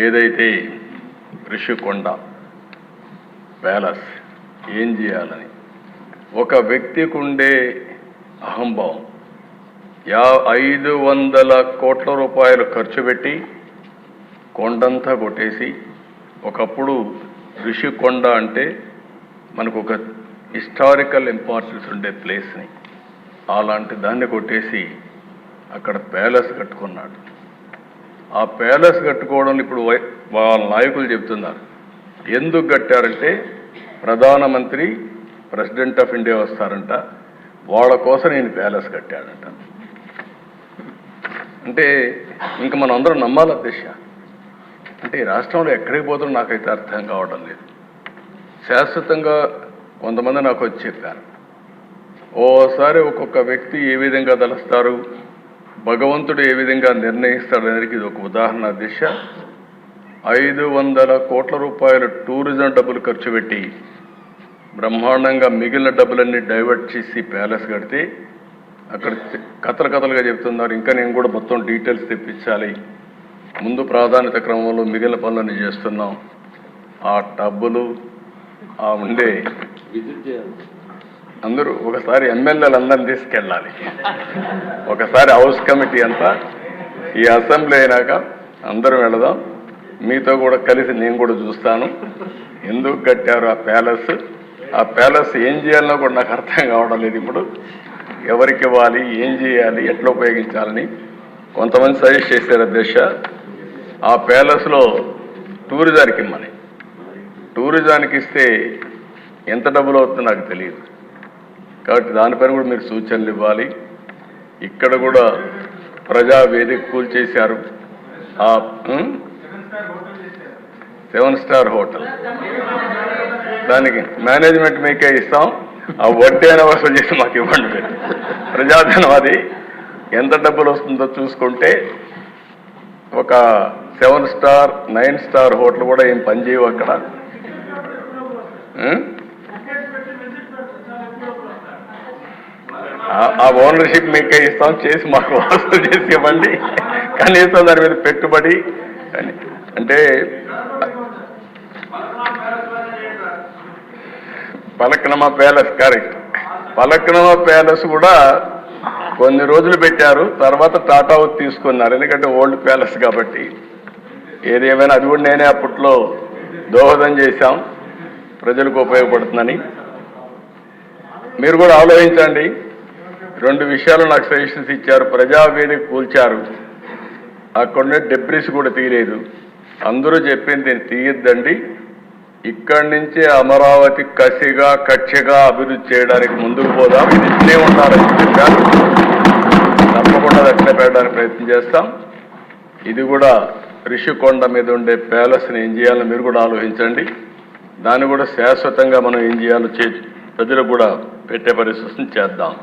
ఏదైతే రిషికొండ ప్యాలెస్ ఏం చేయాలని ఒక వ్యక్తికి ఉండే అహంభావం 500 కోట్ల రూపాయలు ఖర్చు పెట్టి కొండంతా కొట్టేసి ఒకప్పుడు రిషికొండ అంటే మనకు ఒక హిస్టారికల్ ఇంపార్టెన్స్ ఉండే ప్లేస్ని అలాంటి దాన్ని కొట్టేసి అక్కడ ప్యాలెస్ కట్టుకున్నాడు. ఆ ప్యాలెస్ కట్టుకోవడం ఇప్పుడు వాళ్ళ నాయకులు చెప్తున్నారు. ఎందుకు కట్టారంటే ప్రధానమంత్రి ప్రెసిడెంట్ ఆఫ్ ఇండియా వస్తారంట, వాళ్ళ కోసం నేను ప్యాలెస్ కట్టాడంట. అంటే ఇంకా మనం అందరం నమ్మాల దిశ. అంటే ఈ రాష్ట్రంలో ఎక్కడికి పోతుందో నాకైతే అర్థం కావడం లేదు. శాశ్వతంగా కొంతమంది నాకు వచ్చి చెప్పారు, ఓసారి ఒక్కొక్క వ్యక్తి ఏ విధంగా తలుస్తారు, భగవంతుడు ఏ విధంగా నిర్ణయిస్తాడనేది ఇది ఒక ఉదాహరణ దిశ. 500 కోట్ల రూపాయలు టూరిజం డబ్బులు ఖర్చు పెట్టి బ్రహ్మాండంగా మిగిలిన డబ్బులన్నీ డైవర్ట్ చేసి ప్యాలెస్ కడితే అక్కడ కథలుగా చెప్తున్నారు. ఇంకా నేను కూడా మొత్తం డీటెయిల్స్ తెప్పించాలి, ముందు ప్రాధాన్యత క్రమంలో మిగిలిన పనులన్నీ చేస్తున్నాం. ఆ డబ్బులు ఆ ఉండే అందరూ ఒకసారి ఎమ్మెల్యేలు అందరిని తీసుకెళ్ళాలి. ఒకసారి హౌస్ కమిటీ అంతా ఈ అసెంబ్లీ అయినాక అందరూ వెళదాం. మీతో కూడా కలిసి నేను కూడా చూస్తాను ఎందుకు కట్టారు ఆ ప్యాలెస్ ఏం చేయాలన్నా కూడా నాకు అర్థం కావడం లేదు. ఇప్పుడు ఎవరికి ఇవ్వాలి, ఏం చేయాలి, ఎట్లా ఉపయోగించాలని కొంతమంది సజెస్ట్ చేశారు అధ్యక్ష. ఆ ప్యాలెస్లో టూరిజానికి ఇమ్మని, టూరిజానికి ఇస్తే ఎంత డబ్బులు అవుతుందో నాకు తెలియదు. కాబట్టి దానిపైన కూడా మీరు సూచనలు ఇవ్వాలి. ఇక్కడ కూడా ప్రజావేదిక కూల్చేశారు. ఆ 7 స్టార్ హోటల్ దానికి మేనేజ్మెంట్ మీకే ఇస్తాం, ఆ వడ్డీ అయినా వసూలు చేసి మాకు ఇవ్వండి. మీరు ప్రజాధనం అది ఎంత డబ్బులు వస్తుందో చూసుకుంటే ఒక 7 స్టార్ 9 స్టార్ హోటల్ కూడా ఏం పనిచేయవు అక్కడ. ఆ ఓనర్షిప్ మీకే ఇస్తాం, చేసి మాకు వసూలు చేసి ఇవ్వండి. కనీసం దాని మీద పెట్టుబడి అంటే పలక్నమా ప్యాలెస్ కరెక్ట్. పలక్నమా ప్యాలెస్ కూడా కొన్ని రోజులు పెట్టారు, తర్వాత టాటా తీసుకున్నారు. ఎందుకంటే ఓల్డ్ ప్యాలెస్ కాబట్టి. ఏదేమైనా అది కూడా నేనే అప్పట్లో దోహదం చేశాం, ప్రజలకు ఉపయోగపడుతుందని. మీరు కూడా ఆలోచించండి. 2 విషయాలు నాకు సజెషన్స్ ఇచ్చారు. ప్రజావేదిక కూల్చారు, అక్కడనే డెబ్రిస్ కూడా తీయలేదు. అందరూ చెప్పింది దీన్ని తీయద్దండి, ఇక్కడి నుంచే అమరావతి కక్షగా అభివృద్ధి చేయడానికి ముందుకు పోదాం, ఇది ఇట్లే ఉండాలని చెప్పారు. తప్పకుండా అట్లే పెట్టడానికి ప్రయత్నం చేస్తాం. ఇది కూడా రిషికొండ మీద ఉండే ప్యాలెస్ని ఏం చేయాలో మీరు కూడా ఆలోచించండి. దాన్ని కూడా శాశ్వతంగా మనం ఏం చేయాలో ప్రజలకు కూడా పెట్టే పరిస్థితిని చేద్దాం.